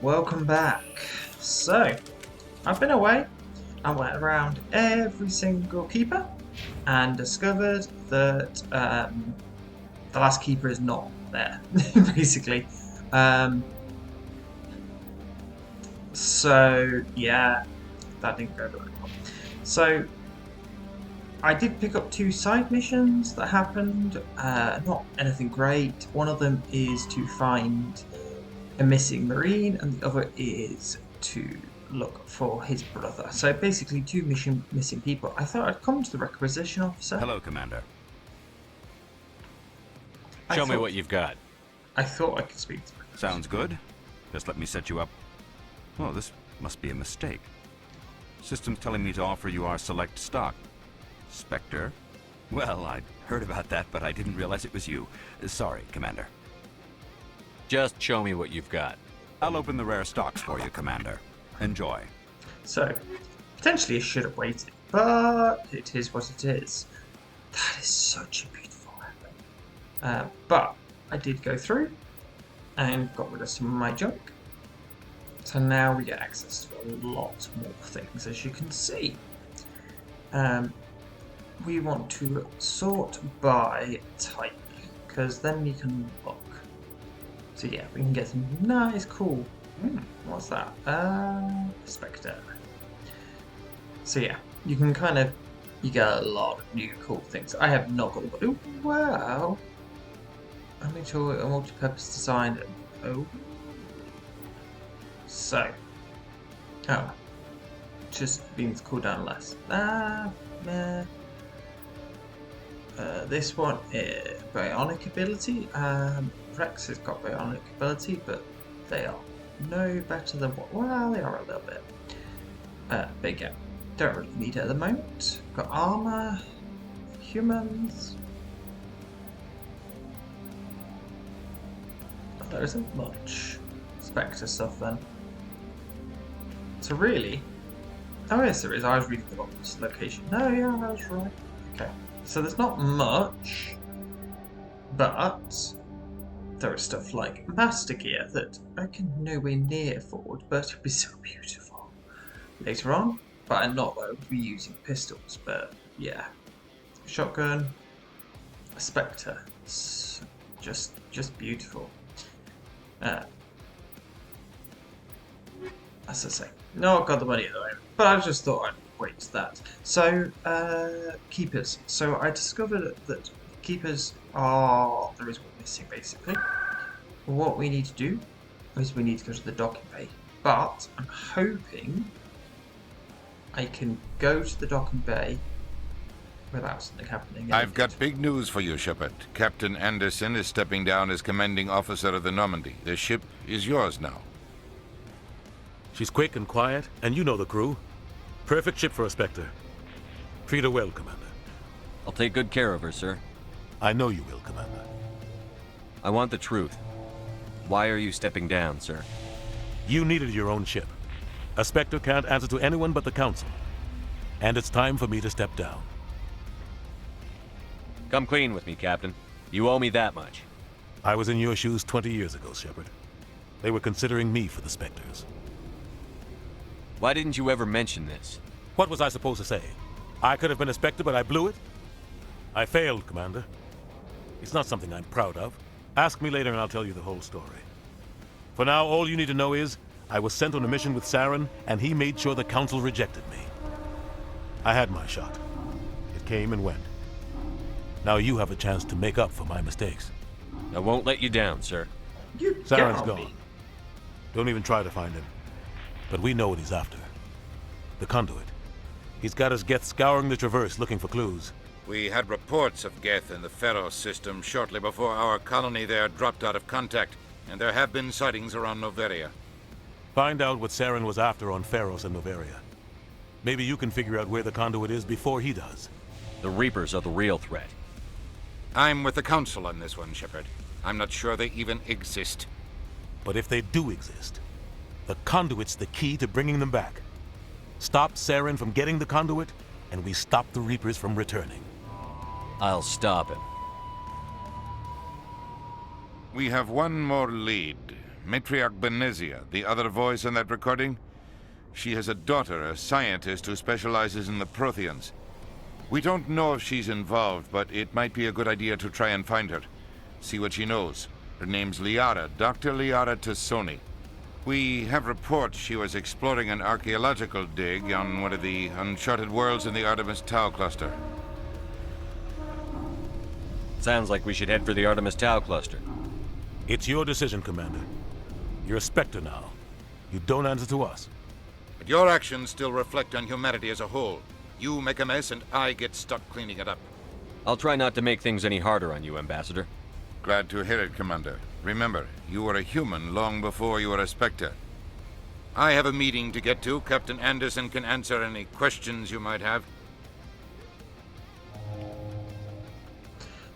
Welcome back. So, I've been away. I went around every single keeper and discovered that the last keeper is not there, basically. Um, so, yeah, that didn't go very well. So, I did pick up 2 side missions that happened. Not anything great. One of them is to find a missing marine, and the other is to look for his brother. So basically, 2 missing people. I thought I'd come to the requisition officer. Hello, Commander. Show me what you've got. I thought I could speak to him. Sounds good. Just let me set you up. Oh, this must be a mistake. System's telling me to offer you our select stock. Spectre? Well, I'd heard about that, but I didn't realize it was you. Sorry, Commander. Just show me what you've got. I'll open the rare stocks for you, Commander. Enjoy. So, potentially I should have waited, but it is what it is. That is such a beautiful weapon. But I did go through and got rid of some of my junk. So now we get access to a lot more things, as you can see. We want to sort by type, because then we can look. So yeah, we can get some nice, cool. What's that? Spectre. So yeah, you can you get a lot of new cool things. I have not got a wow. I need to a multi-purpose design. Oh. So. Oh. Just means cooldown less. This one is bionic ability. Rex has got bionic ability, but they are no better than what. Well, they are a little bit bigger. Don't really need it at the moment. Got armor, humans. But there isn't much Spectre stuff then. So really, oh yes, there is. I was reading the wrong location. No, yeah, I was right. Okay, so there's not much, but there is stuff like Master Gear that I can nowhere near afford, but it'd be so beautiful later on. But I'm not though, we'll be using pistols, but yeah. Shotgun, a Spectre, it's just beautiful. As I say, not got the money at the moment, but I just thought I'd wait that. So, keepers. So I discovered that keepers are, there is one missing basically. What we need to do is we need to go to the docking bay, but I'm hoping I can go to the docking bay without something happening. I've got big news for you, Shepard. Captain Anderson is stepping down as commanding officer of the Normandy. The ship is yours now. She's quick and quiet, and you know the crew. Perfect ship for a Spectre. Treat her well, Commander. I'll take good care of her, sir. I know you will, Commander. I want the truth. Why are you stepping down, sir? You needed your own ship. A Spectre can't answer to anyone but the Council. And it's time for me to step down. Come clean with me, Captain. You owe me that much. I was in your shoes 20 years ago, Shepard. They were considering me for the Spectres. Why didn't you ever mention this? What was I supposed to say? I could have been a Spectre, but I blew it? I failed, Commander. It's not something I'm proud of. Ask me later and I'll tell you the whole story. For now, all you need to know is, I was sent on a mission with Saren, and he made sure the Council rejected me. I had my shot. It came and went. Now you have a chance to make up for my mistakes. I won't let you down, sir. Saren's gone. Don't even try to find him. But we know what he's after. The conduit. He's got his Geth scouring the Traverse looking for clues. We had reports of Geth in the Pharos system shortly before our colony there dropped out of contact, and there have been sightings around Noveria. Find out what Saren was after on Pharos and Noveria. Maybe you can figure out where the conduit is before he does. The Reapers are the real threat. I'm with the Council on this one, Shepard. I'm not sure they even exist. But if they do exist, the conduit's the key to bringing them back. Stop Saren from getting the conduit, and we stop the Reapers from returning. I'll stop him. We have one more lead. Matriarch Benezia, the other voice in that recording? She has a daughter, a scientist who specializes in the Protheans. We don't know if she's involved, but it might be a good idea to try and find her. See what she knows. Her name's Liara, Dr. Liara Tassoni. We have reports she was exploring an archaeological dig on one of the uncharted worlds in the Artemis Tau cluster. Sounds like we should head for the Artemis Tau cluster. It's your decision, Commander. You're a Spectre now. You don't answer to us. But your actions still reflect on humanity as a whole. You make a mess and I get stuck cleaning it up. I'll try not to make things any harder on you, Ambassador. Glad to hear it, Commander. Remember, you were a human long before you were a Spectre. I have a meeting to get to. Captain Anderson can answer any questions you might have.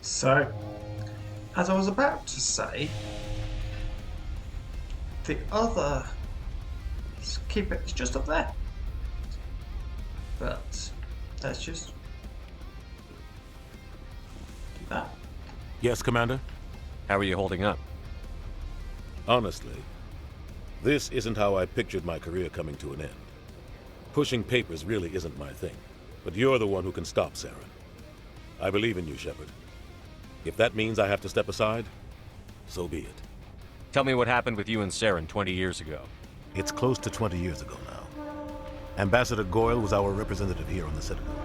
So, as I was about to say, the other... keep it, it's just up there. But, let's just do that. Yes, Commander? How are you holding up? Honestly, this isn't how I pictured my career coming to an end. Pushing papers really isn't my thing, but you're the one who can stop Saren. I believe in you, Shepard. If that means I have to step aside, so be it. Tell me what happened with you and Saren 20 years ago. It's close to 20 years ago now. Ambassador Goyle was our representative here on the Citadel.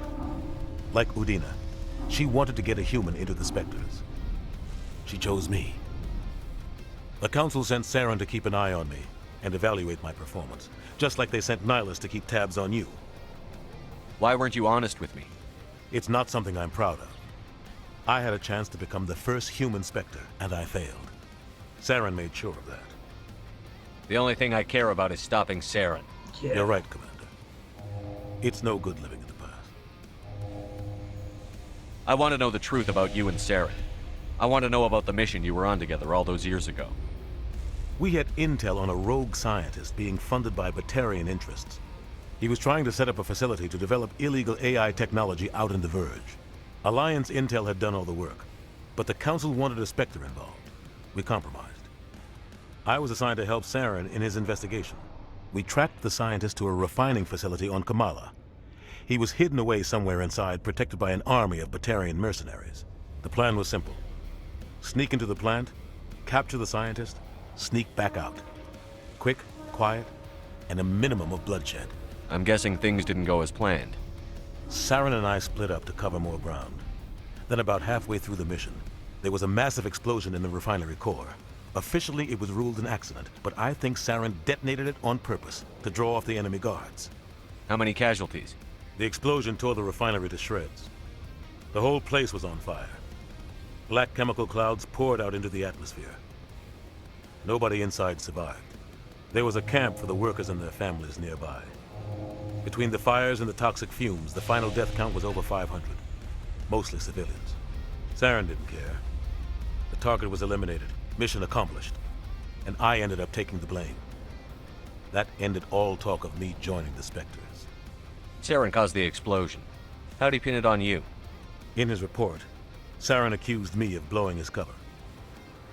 Like Udina, she wanted to get a human into the Spectres. She chose me. The Council sent Saren to keep an eye on me and evaluate my performance, just like they sent Nihilus to keep tabs on you. Why weren't you honest with me? It's not something I'm proud of. I had a chance to become the first human Spectre, and I failed. Saren made sure of that. The only thing I care about is stopping Saren. Yeah. You're right, Commander. It's no good living in the past. I want to know the truth about you and Saren. I want to know about the mission you were on together all those years ago. We had intel on a rogue scientist being funded by Batarian interests. He was trying to set up a facility to develop illegal AI technology out in the Verge. Alliance intel had done all the work, but the Council wanted a Spectre involved. We compromised. I was assigned to help Saren in his investigation. We tracked the scientist to a refining facility on Kamala. He was hidden away somewhere inside, protected by an army of Batarian mercenaries. The plan was simple. Sneak into the plant, capture the scientist, sneak back out. Quick, quiet, and a minimum of bloodshed. I'm guessing things didn't go as planned. Saren and I split up to cover more ground. Then about halfway through the mission, there was a massive explosion in the refinery core. Officially, it was ruled an accident, but I think Saren detonated it on purpose to draw off the enemy guards. How many casualties? The explosion tore the refinery to shreds. The whole place was on fire. Black chemical clouds poured out into the atmosphere. Nobody inside survived. There was a camp for the workers and their families nearby. Between the fires and the toxic fumes, the final death count was over 500. Mostly civilians. Saren didn't care. The target was eliminated. Mission accomplished. And I ended up taking the blame. That ended all talk of me joining the Spectres. Saren caused the explosion. How'd he pin it on you? In his report, Saren accused me of blowing his cover.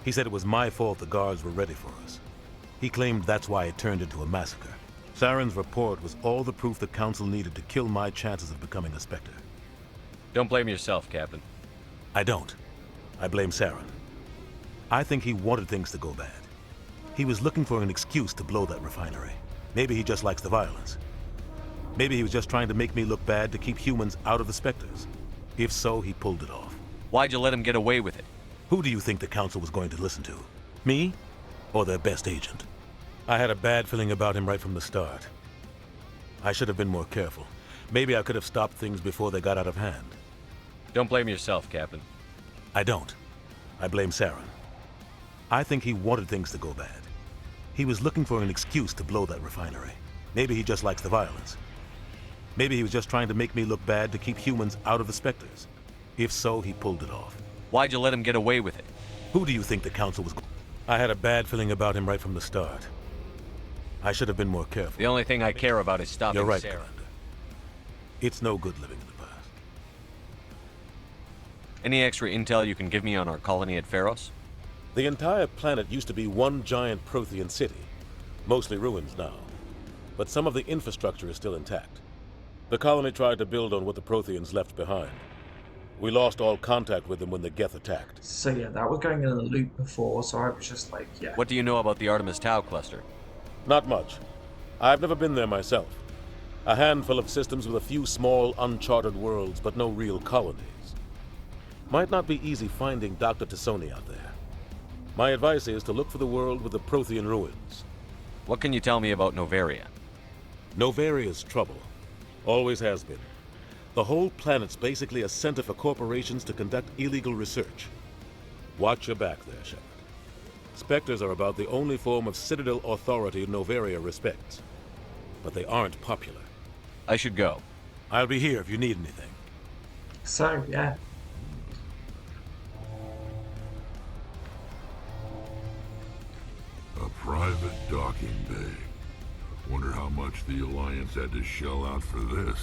He said it was my fault the guards were ready for us. He claimed that's why it turned into a massacre. Saren's report was all the proof the Council needed to kill my chances of becoming a Spectre. Don't blame yourself, Captain. I don't. I blame Saren. I think he wanted things to go bad. He was looking for an excuse to blow that refinery. Maybe he just likes the violence. Maybe he was just trying to make me look bad to keep humans out of the Spectres. If so, he pulled it off. Why'd you let him get away with it? Who do you think the Council was going to listen to? Me? Or their best agent? I had a bad feeling about him right from the start. I should have been more careful. Maybe I could have stopped things before they got out of hand. Don't blame yourself, Captain. I don't. I blame Saren. I think he wanted things to go bad. He was looking for an excuse to blow that refinery. Maybe he just likes the violence. Maybe he was just trying to make me look bad to keep humans out of the Spectres. If so, he pulled it off. Why'd you let him get away with it? Who do you think the Council was... I had a bad feeling about him right from the start. I should have been more careful. The only thing I care about is stopping You're right, Saren. Commander. It's no good living in the past. Any extra intel you can give me on our colony at Pharos? The entire planet used to be one giant Prothean city, mostly ruins now. But some of the infrastructure is still intact. The colony tried to build on what the Protheans left behind. We lost all contact with them when the Geth attacked. So yeah, that was going in a loop before, so I was just like, yeah. What do you know about the Artemis Tau cluster? Not much. I've never been there myself. A handful of systems with a few small, uncharted worlds, but no real colonies. Might not be easy finding Dr. Tassoni out there. My advice is to look for the world with the Prothean ruins. What can you tell me about Novaria? Novaria's trouble. Always has been. The whole planet's basically a center for corporations to conduct illegal research. Watch your back there, Shepard. Spectres are about the only form of citadel authority Novaria respects. But they aren't popular. I should go. I'll be here if you need anything. So, yeah. A private docking bay. Wonder how much the Alliance had to shell out for this.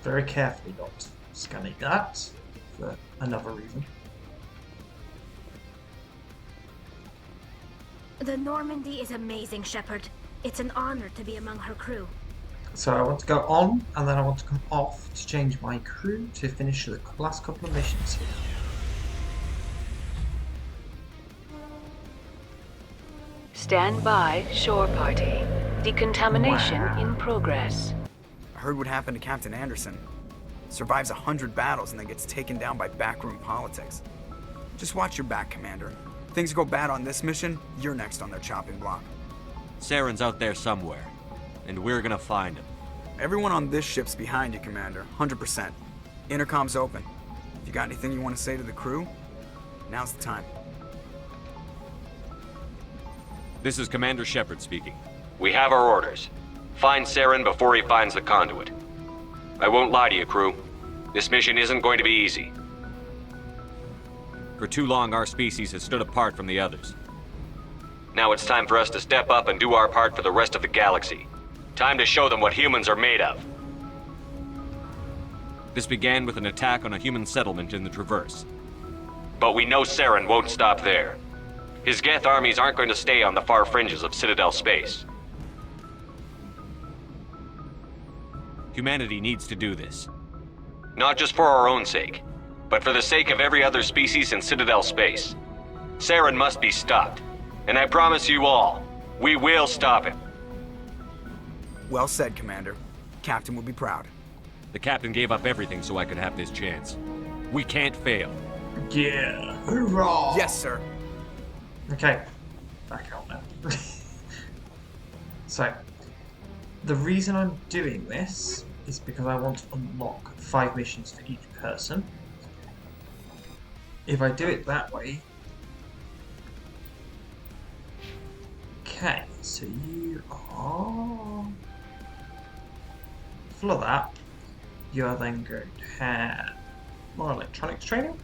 Very carefully not scanning that for another reason. The Normandy is amazing, Shepard. It's an honor to be among her crew. So I want to go on, and then I want to come off to change my crew to finish the last couple of missions here. Stand by, shore party. Decontamination Wow. in progress. I heard what happened to Captain Anderson. Survives 100 battles and then gets taken down by backroom politics. Just watch your back, Commander. Things go bad on this mission, you're next on their chopping block. Saren's out there somewhere, and we're gonna find him. Everyone on this ship's behind you, Commander. 100%. Intercom's open. If you got anything you want to say to the crew, now's the time. This is Commander Shepard speaking. We have our orders. Find Saren before he finds the conduit. I won't lie to you, crew. This mission isn't going to be easy. For too long, our species has stood apart from the others. Now it's time for us to step up and do our part for the rest of the galaxy. Time to show them what humans are made of. This began with an attack on a human settlement in the Traverse. But we know Saren won't stop there. His Geth armies aren't going to stay on the far fringes of Citadel space. Humanity needs to do this. Not just for our own sake, but for the sake of every other species in Citadel space. Saren must be stopped. And I promise you all, we will stop him. Well said, Commander. Captain would be proud. The captain gave up everything so I could have this chance. We can't fail. Yeah, hoorah! Yes, sir. Okay, back out now. So, the reason I'm doing this is because I want to unlock 5 missions for each person. If I do it that way... Okay, so you are... full of that. You are then going to have more electronics training.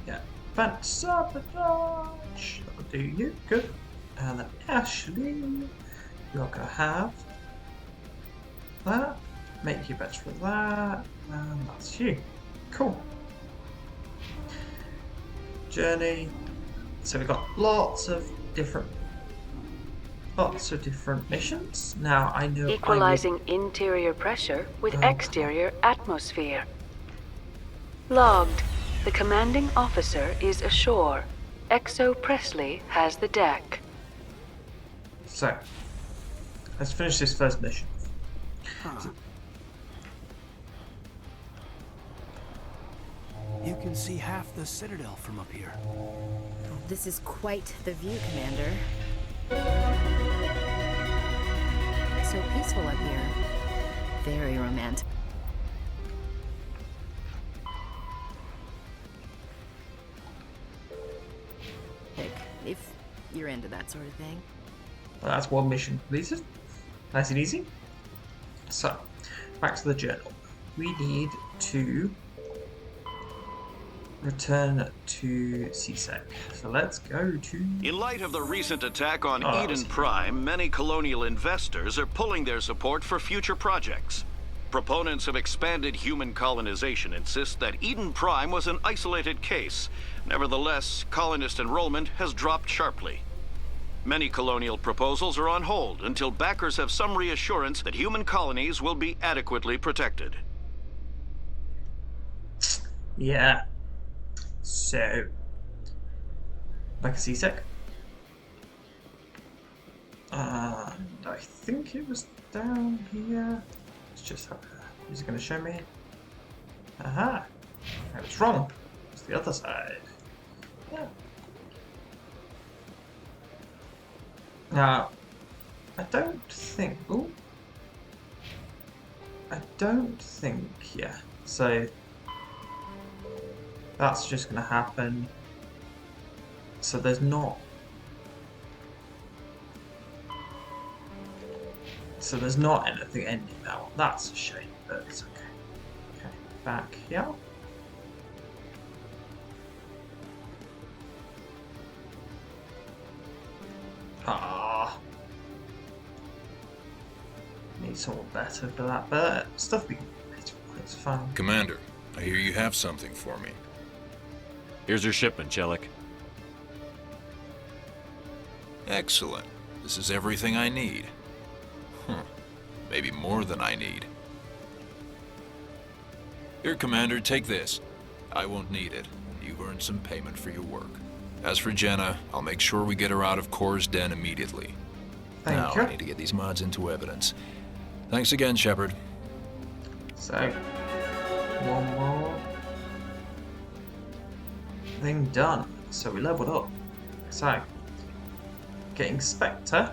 Yeah, advanced sabotage. That'll do you. Good. And then Ashley, you're gonna have that. Make you better for that. And that's you. Cool. Journey. So we've got lots of different missions. Now I know Equalizing interior pressure with Okay. exterior atmosphere. Logged. The commanding officer is ashore. Exo Presley has the deck. So let's finish this first mission. You can see half the Citadel from up here. This is quite the view, Commander. So peaceful up here. Very romantic. If you're into that sort of thing. Well, that's one mission completed. Nice and easy. So, back to the journal. We need to return to CSEC. So let's go to... In light of the recent attack on Eden that's- Prime, many colonial investors are pulling their support for future projects. Proponents of expanded human colonization insist that Eden Prime was an isolated case. Nevertheless, colonist enrollment has dropped sharply. Many colonial proposals are on hold until backers have some reassurance that human colonies will be adequately protected. Yeah. So, like a seasick. And I think it was down here. Let's just have a... Is it going to show me? Aha! I was wrong. It's the other side. Yeah. Now, I don't think... Ooh. I don't think... Yeah. So, that's just going to happen. So there's not... So there's not anything ending that one. That's a shame, but it's okay. Okay, back here. Ah, need someone better for that, but stuff we can do. It's fine. Commander, I hear you have something for me. Here's your shipment, Chelik. Excellent. This is everything I need. Maybe more than I need. Here, Commander, take this. I won't need it. You've earned some payment for your work. As for Jenna, I'll make sure we get her out of Kor's den immediately. Thank you. I need to get these mods into evidence. Thanks again, Shepard. So, one more thing done. So we leveled up. So, getting Spectre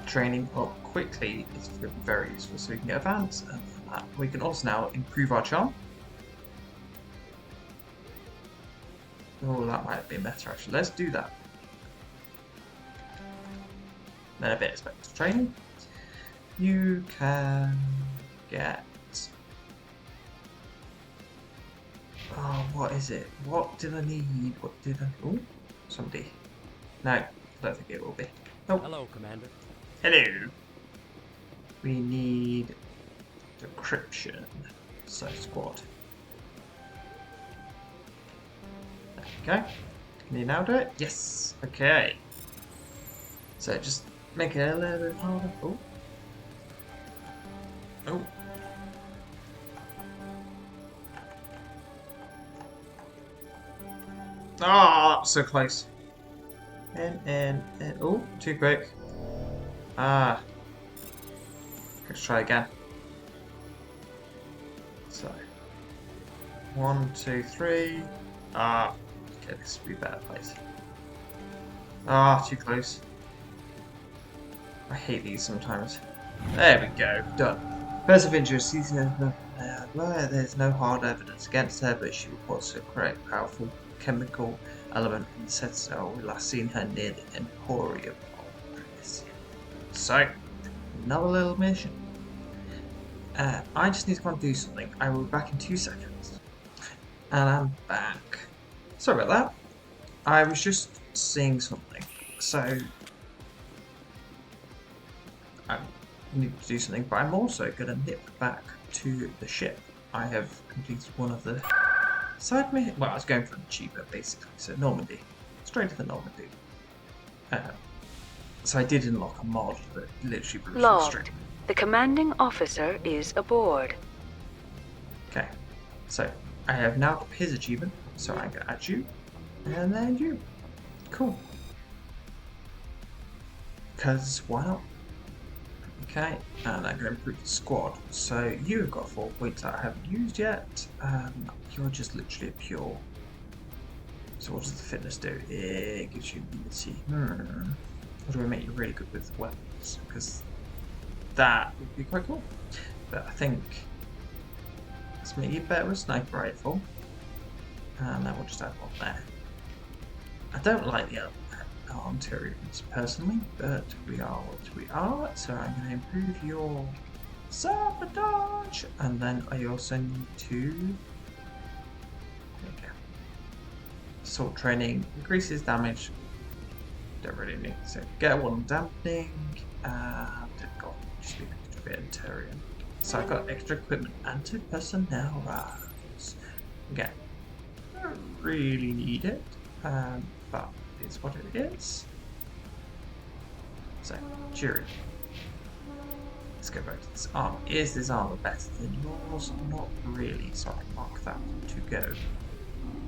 training up quickly is very useful, so we can get advanced, and we can also now improve our charm. Oh, that might be better actually. Let's do that. Then a bit of Spectre training. You can get... Oh, what is it? What did I need? What did I... Oh, somebody. No, I don't think it will be. Nope. Hello, Commander. Hello. We need decryption. So squad. There we go. Can you now do it? Yes. Okay. So just make it a little bit harder. Oh. Oh. Ah, that was so close. And oh, too quick. Ah. Let's try again. So 1, 2, 3. Ah. Okay, this would be a better place. Ah, too close. I hate these sometimes. There we go, done. Person of interest, there's no hard evidence against her, but she reports a correct, powerful chemical element in the citadel. We last seen her near the Emporium. So, another little mission. I just need to go and do something. I will be back in 2 seconds. And I'm back. Sorry about that. I was just seeing something. So, I need to do something, but I'm also going to nip back to the ship. I have completed one of the side missions. Well, I was going for an achievement basically. So Normandy, straight to the Normandy. So I did unlock a mod that literally brings you straight. The commanding officer is aboard. Okay, so I have now got his achievement. So I'm going to add you, and then you. Cool. Because why not? Okay, and I'm going to improve the squad. So you've got 4 points that I haven't used yet. You're just literally a pure. So what does the fitness do? It gives you immunity. Or do we make you really good with weapons? Because that would be quite cool. But I think let's make you better with sniper rifle. And then we'll just add one there. I don't like the Ontarians personally, but we are what we are, so I'm going to improve your sabotage, and then I also need to, there we go. Assault training increases damage, don't really need, so get one dampening, and go, just be a bit Ontarian. So I've got extra equipment and 2 personnel rounds. Again, I don't really need it, but it's what it is. So, jury. Let's go back to this armor. Is this armor better than yours? Not really, so I can mark that to go.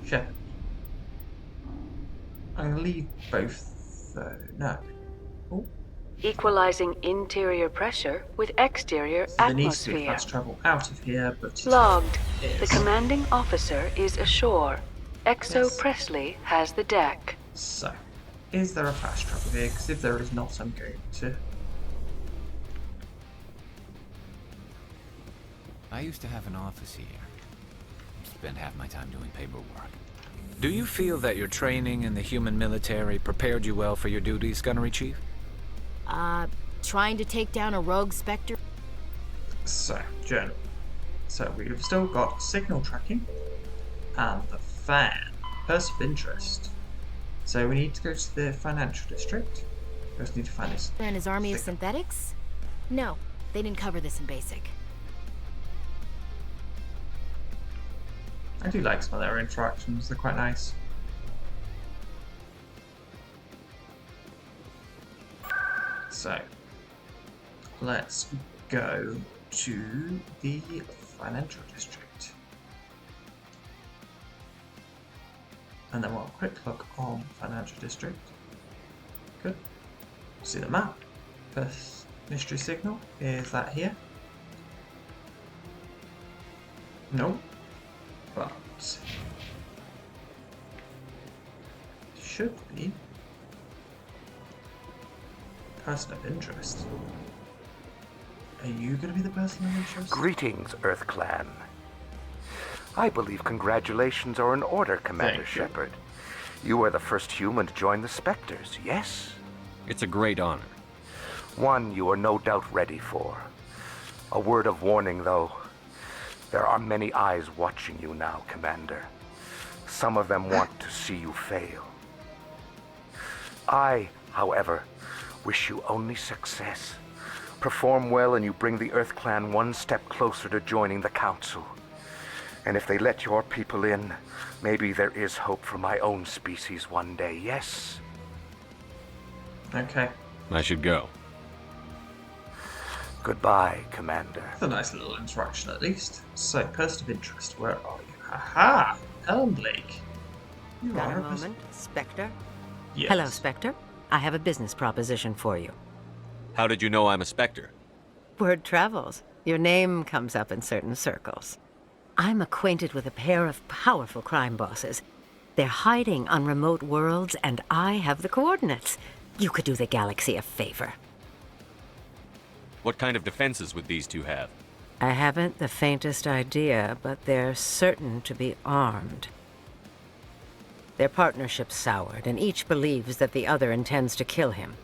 Shepherd. I'm going to leave both though. No. Ooh. Equalizing interior pressure with exterior So there needs to be atmosphere. fast travel out of here, but Logged. is. The commanding officer is ashore. Exo Yes. Presley has the deck. So, is there a fast travel here? Because if there is not, I'm going to. I used to have an office here. Spent half my time doing paperwork. Do you feel that your training in the human military prepared you well for your duties, Gunnery Chief? Trying to take down a rogue Spectre? So, journal. So, we've still got signal tracking and the fan. Person of interest. So, we need to go to the financial district. We just need to find this. And his army of synthetics? No, they didn't cover this in basic. I do like some of their interactions, they're quite nice. So, let's go to the financial district. And then we'll have a quick look on financial district. Good. See the map. First mystery signal, is that here? No. But should be person of interest. Are you going to be the person of interest? Greetings, Earth Clan. I believe congratulations are in order, Commander Shepard. You are the first human to join the Spectres, yes? It's a great honor. One you are no doubt ready for. A word of warning, though. There are many eyes watching you now, Commander. Some of them want to see you fail. I, however, wish you only success. Perform well and you bring the Earth Clan one step closer to joining the Council. And if they let your people in, maybe there is hope for my own species one day, yes? Okay. I should go. Goodbye, Commander. That's a nice little interaction at least. So, person of interest, where are you? Aha! Ellen Blake. You Got are a moment, Spectre? Yes. Hello, Spectre. I have a business proposition for you. How did you know I'm a Spectre? Word travels. Your name comes up in certain circles. I'm acquainted with a pair of powerful crime bosses. They're hiding on remote worlds, and I have the coordinates. You could do the galaxy a favor. What kind of defenses would these two have? I haven't the faintest idea, but they're certain to be armed. Their partnership's soured, and each believes that the other intends to kill him.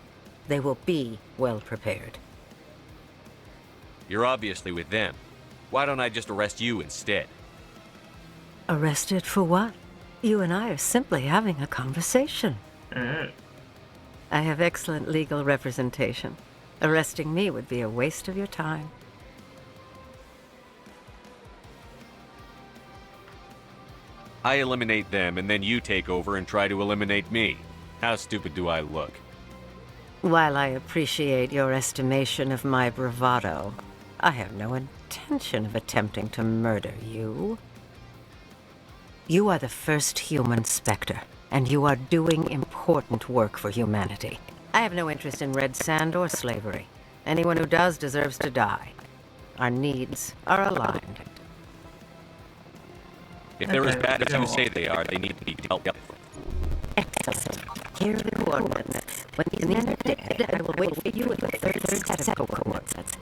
They will be well prepared. You're obviously with them. Why don't I just arrest you instead? Arrested for what? You and I are simply having a conversation. I have excellent legal representation. Arresting me would be a waste of your time. I eliminate them, and then you take over and try to eliminate me. How stupid do I look? While I appreciate your estimation of my bravado, I have no intention of attempting to murder you. You are the first human Spectre, and you are doing important work for humanity. I have no interest in red sand or slavery. Anyone who does deserves to die. Our needs are aligned. If they're as bad as you say they are, they need to be dealt with. Excellent. Here are the coordinates. When these men are dead, I will wait for you at the third set of coordinates.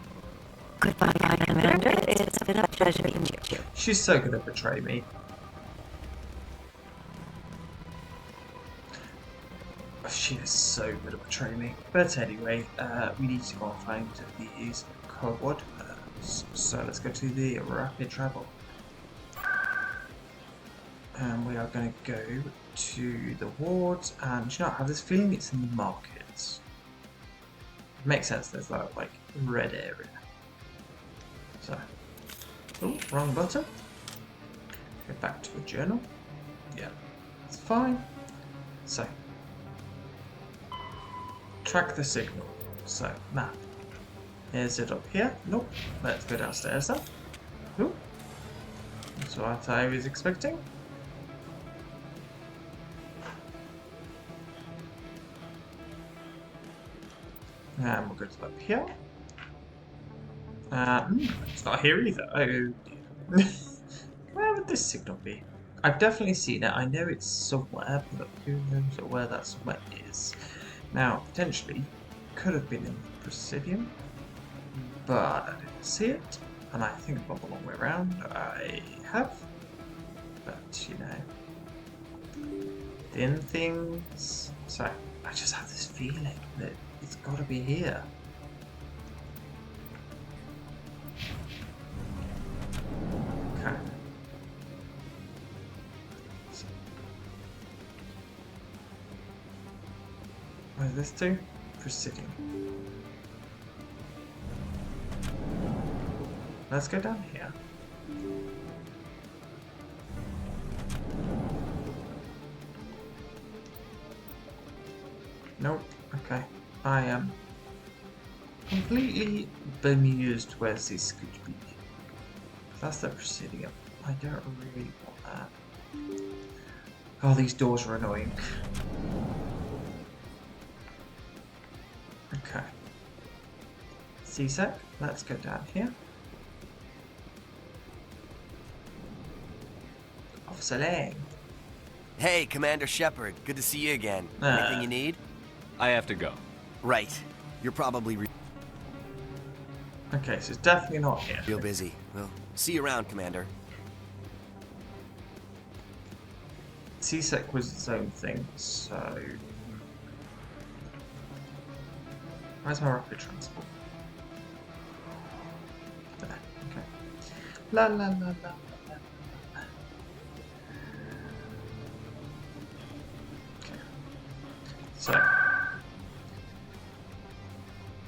Goodbye, Commander. It's been a pleasure to meet you. She's so gonna betray me. She is so gonna betray me. But anyway, we need to go and find these coordinates. So let's go to the rapid travel. And we are going to go to the wards, and you know, I have this feeling it's in the markets. It makes sense, there's that like red area. So Oh, wrong button. Go back to the journal. Yeah, it's fine. So, track the signal. So, map. Is it up here? Nope. Let's go downstairs then. Ooh. That's what I was expecting. And we'll go to up here. It's not here either. Oh dear. Where would this signal be? I've definitely seen it. I know it's somewhere, but who knows where that somewhere is. Now, potentially, could have been in the Presidium, but I didn't see it. And I think I've gone the long way around. I have. But, you know. Thin things. So, I just have this feeling that it's got to be here. Okay. So, where's this to? Presidium. Let's go down here. Nope. Okay. I am completely bemused where's this could be. That's the Presidium. I don't really want that. Oh, these doors are annoying. Okay. CSEC, let's go down here. Officer Lang. Hey, Commander Shepard. Good to see you again. Anything you need? I have to go. Right. You're probably okay, so it's definitely not here. real busy. Well, see you around, Commander. CSEC was its own thing, so... Where's my rapid transport? There, okay. La la la la.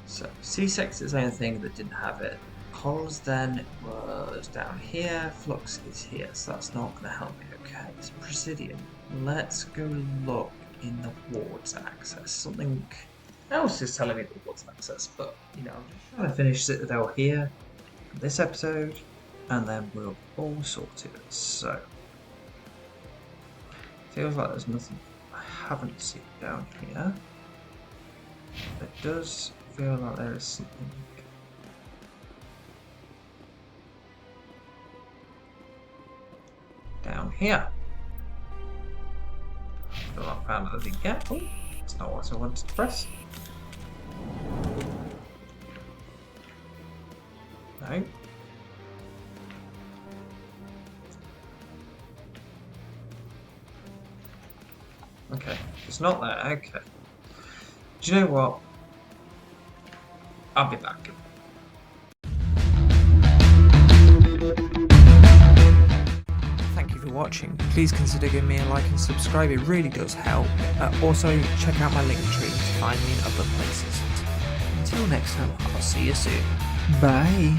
So C6 is its own thing that didn't have it. Cols then was down here, Flux is here, so that's not going to help me. Okay, it's Presidium. Let's go look in the wards access. Something else is telling me the wards access, but you know, I'm just trying to finish Citadel here in this episode, and then we'll all sort it. So, feels like there's nothing I haven't seen down here. It does feel like there is something down here. Still not found anything yet. Oh, it's not what I wanted to press. No. Okay, it's not there. Okay. Do you know what? I'll be back. Thank you for watching. Please consider giving me a like and subscribe, it really does help. Also, check out my Linktree to find me in other places. Until next time, I'll see you soon. Bye.